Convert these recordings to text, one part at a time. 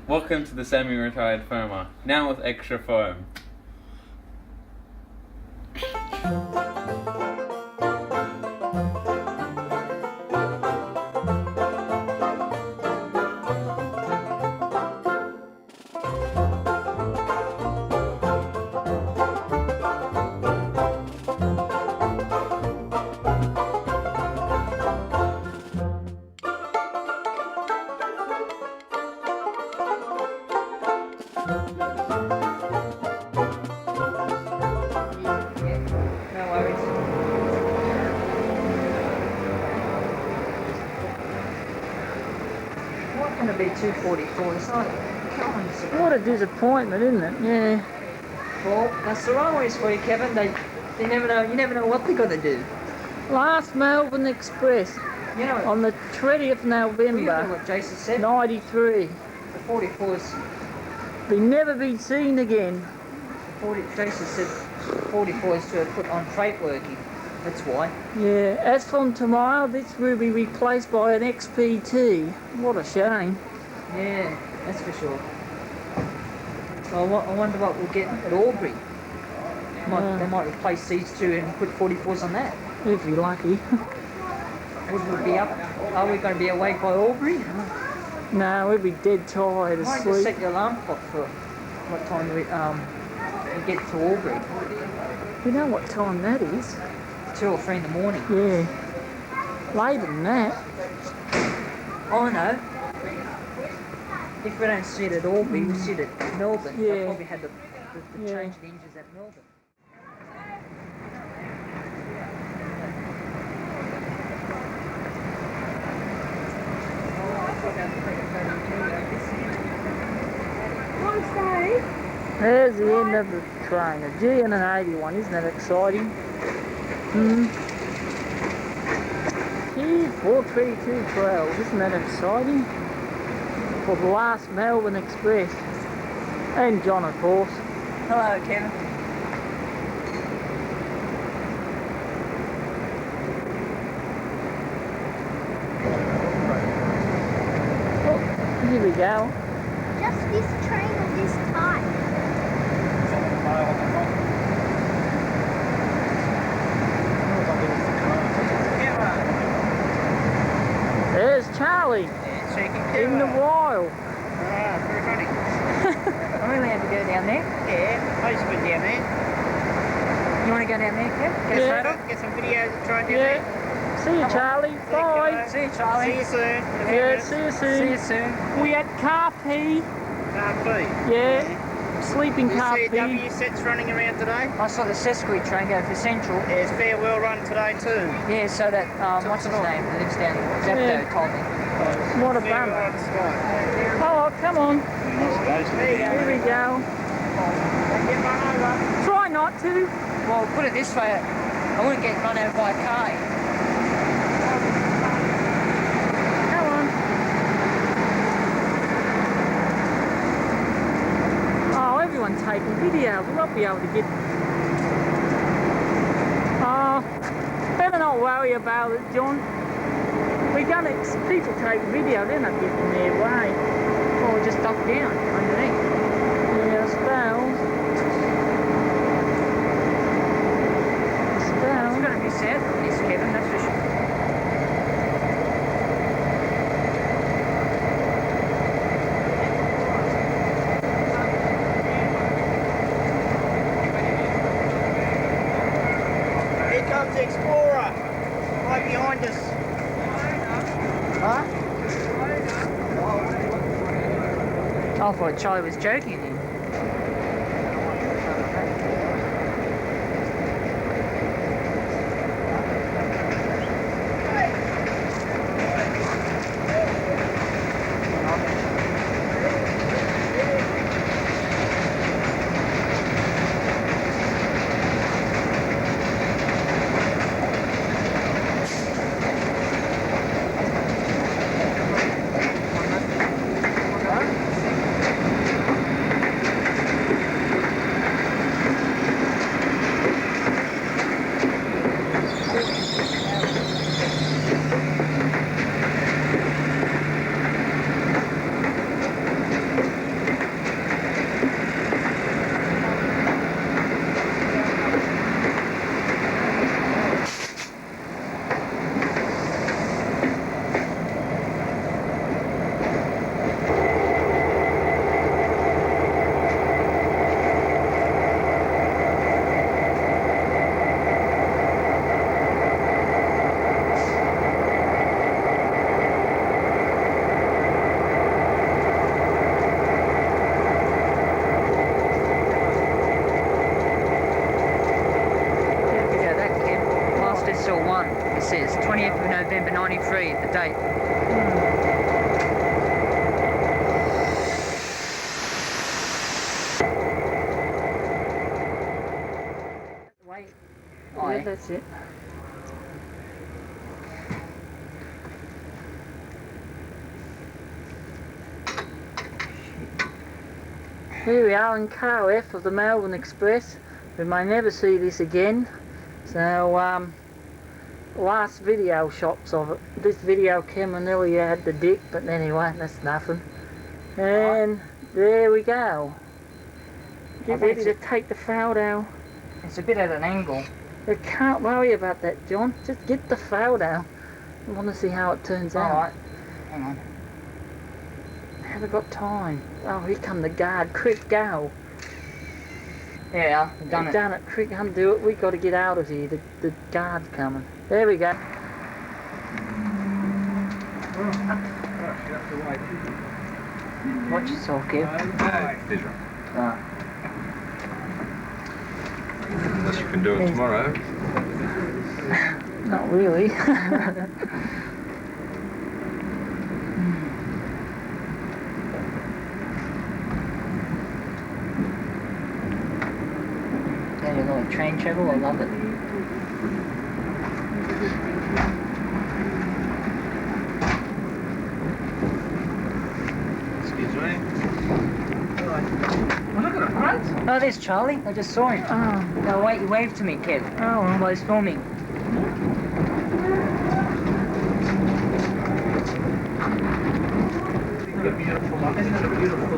Welcome to the semi-retired firmer, now with extra foam. Going to be 244. It's not. What a disappointment, isn't it? Yeah. Well, that's the railways for you, Kevin. They never know. You never know what they're going to do. Last Melbourne Express You know. on the 20th You know November, what Jason said. 93. The 44s. They never been seen again. Jason said 44s to put on freight working. That's why. Yeah. As from tomorrow, this will be replaced by an XPT. What a shame. Yeah, that's for sure. So I wonder what we'll get at Albury. They might replace these two and put 44s on that. If you're lucky. Would we be up? Are we going to be awake by Albury? No, we'll be dead tired Why don't you asleep. set your alarm clock for what time we get to Albury? You know what time that is? 2 or 3 in the morning. Yeah. Later than that. Oh no. If we don't sit at Albury, we sit at Melbourne. Yeah. They'll probably had the Yeah. change the engines at Melbourne. There's the end of the train. A G and an 81. Isn't that exciting? Gee, 43212. Isn't that exciting? For the last Melbourne Express. And John, of course. Hello, Kevin. Oh, here we go. Just this train of this type. There's Charlie in the wild. Very funny. I'm really had to go down there. Yeah, I used to go down there. You want to go down there, Kev? Get Yeah. a photo? Get some videos of trying down Yeah. See you, Charlie. Bye. See you, Charlie. there. See you soon. Yeah, see you soon. See you soon. We had car P. Yeah. Sleeping car P. CW sets running around today. I saw the Sesquid train go for Central. There's farewell run today too. Yeah, so that, what's his name that lives down Zepto Yeah. told me. What a Farewell bummer. run today. Oh, come on. There you Here we go. Get run over. Try not to. Well, put it this way, I wouldn't get run over by a car. Come on. Oh, everyone's taking videos. We'll not be able to get... Oh, better not worry about it, John. We're gonna... People take video, they're not getting in their way. Or just duck down underneath. Yeah, I suppose. It's going to be sad for this, Kevin, that's for sure. Here comes the Explorer. Right behind us. Huh? I thought Charlie was joking then. 93, the date. Wait. Aye. Yeah, that's it. Here we are in car F of the Melbourne Express. We may never see this again. So, last video shots of it. This video camera nearly had the dip, but anyway, that's nothing. And there we go. Get ready to take the photo. It's a bit at an angle. You can't worry about that, John. Just get the photo. I want to see how it turns out. Alright. Hang on. Haven't got time. Oh, here come the guard. Quick, go. Yeah, we've done it. Done it. Quick, undo it. We've got to get out of here. The guard's coming. There we go. Watch yourself, Kev. Unless you can do it tomorrow. Not really. Yeah, you like train travel, I love it. Excuse me. Look at the front. Oh, there's Charlie. I just saw him. Oh, No, wait, you waved to me, Kev. oh, While he's filming. Isn't it a beautiful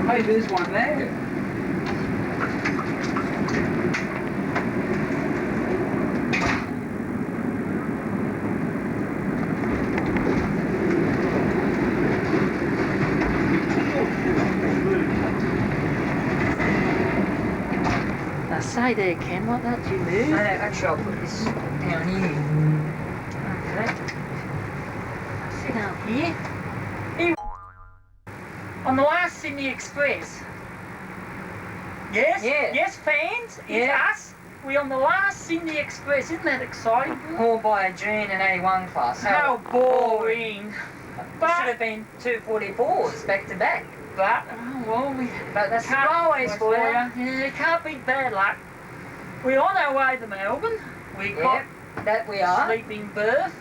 Hey, there's one there. I say there, Ken, what that you move? No, actually, I'll put this down here. Okay. Sit down here. On the last Sydney Express. Yes? Yeah. Yes, fans? It's Yeah. us. We're on the last Sydney Express. Isn't that exciting? All by a June and 81 class. How boring. Should have been 244s back to back. But, oh, well, But that's the can't railways for you. Yeah, it can't be bad luck. We're on our way to Melbourne. We got Yep, that we are. sleeping berth.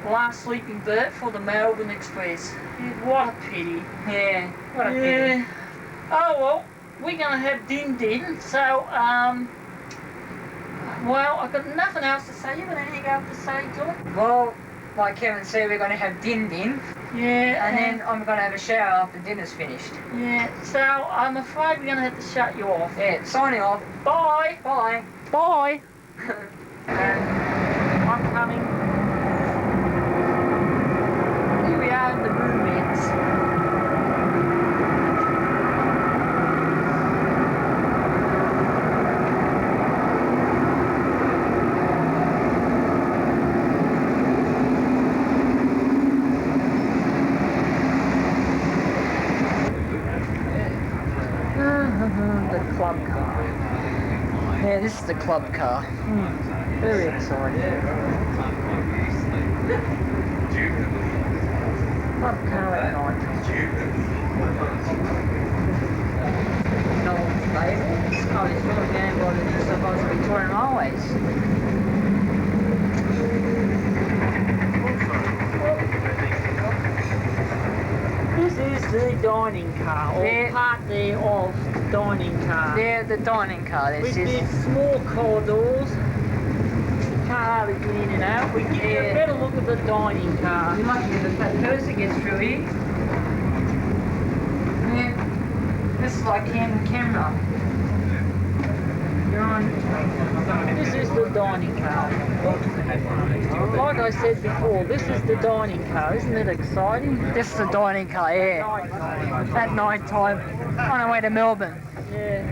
Last sleeping berth for the Melbourne Express. Yeah, what a pity. Yeah, what a pity. Yeah. Oh well, we're gonna have din din. So well, I've got nothing else to say. You got anything else to say, John? Well, like Kevin said, we're going to have din din, Yeah. and then I'm going to have a shower after dinner's finished. yeah. So I'm afraid we're gonna have to shut you off. Yeah, signing off. Bye. Bye. Bye. I'm coming. Here we are in the roommates. The club car. Yeah, this is the club car. Very exciting. Club car at night. No favourite. This car is really going by the New South Wales Victorian Railways. This is the dining car, or Yeah. part there of dining car. Yeah, the dining car. This With is. these small corridors. car is in and out. We get a better look at the dining car. You're lucky that that person gets through here. Yeah. This is like camera. You're on. This is the dining car. Like I said before, this is the dining car. Isn't it exciting? This is the dining car, yeah. At night time, on our way to Melbourne. Yeah.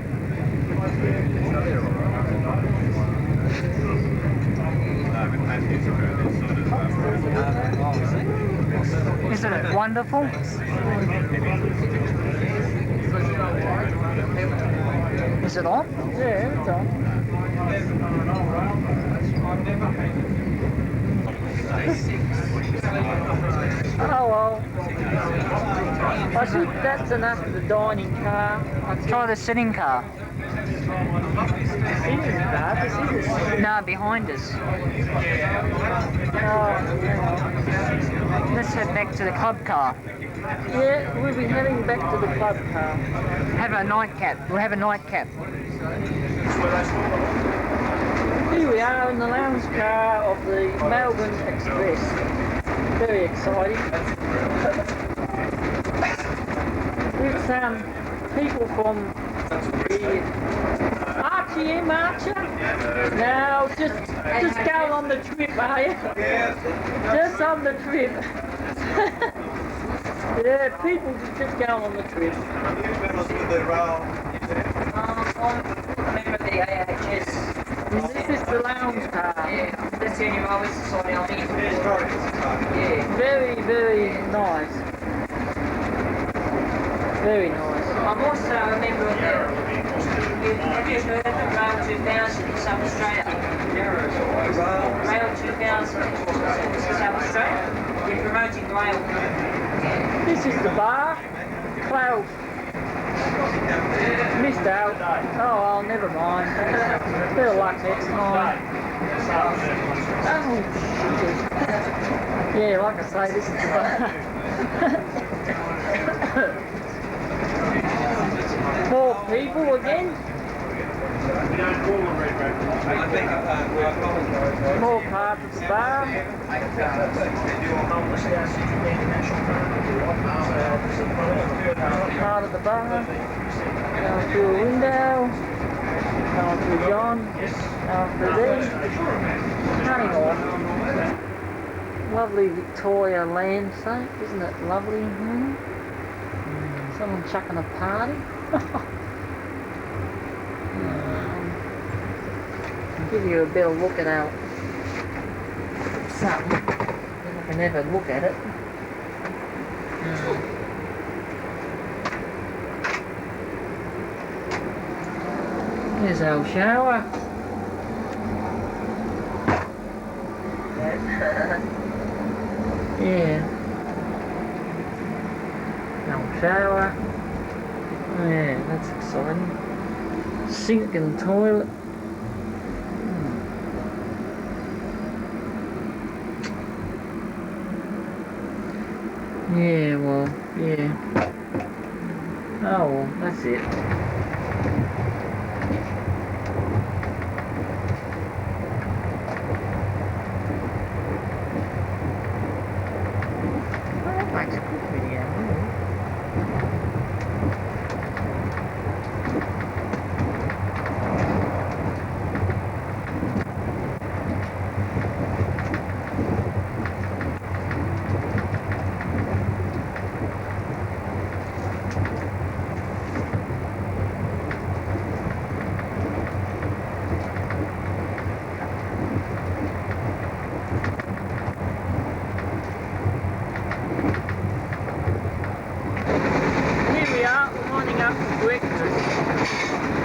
Isn't it wonderful? Is it on? Yeah, it's on. Oh well. I think that's enough of the dining car. Try the sitting car. This is bad. This is. No, behind us. Oh, Let's head back to the club car. yeah, we'll be heading back to the club car. Have a nightcap. We'll have a nightcap. Here we are in the lounge car of the Melbourne Express. Very exciting. With some people from the RTM Archer. Now, just go on the trip, are you? Just on the trip. Yeah, people just go on the trip. I'm a member of the AHS. This is the lounge car. Yeah, that's the only railway society I'm in. Yeah. Very, very nice. Very nice. I'm also a member of the... Have you heard of Rail 2000 in South Australia? Rail 2000 in South Australia. You're promoting rail. This is the bar. Cloud. Missed out. Oh well, never mind. Bit of luck next time. Oh, shit. Yeah, like I say, this is the bar. More people again. More part of the bar. Part of the bar. Going through a window. Going through John. Going through there. Cutting off. Lovely Victoria landscape, isn't it lovely? Hmm? Someone chucking a party. Give you a better look at our something. Then I can never look at it. Here's our shower. Yeah. Our shower. Yeah, that's exciting. Sink and toilet. Yeah, well, yeah. Oh, well, that's it. Well, that makes a good video.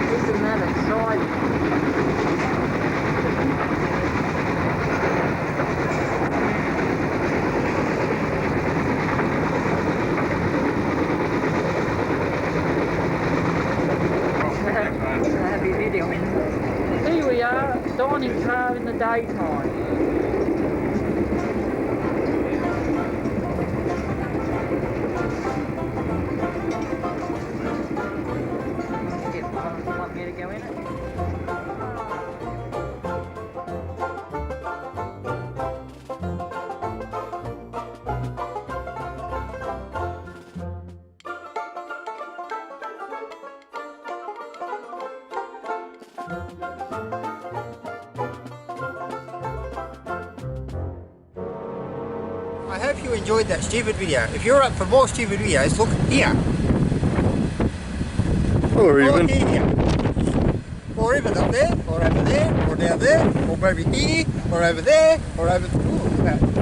Isn't that exciting? Happy video. Here we are, dining car in the daytime. Want me to go in it? I hope you enjoyed that stupid video. If you're up for more stupid videos, look here. Or even. Here. Or even up there, or over there, or down there, or maybe here, or over there, or over... Ooh, look at that.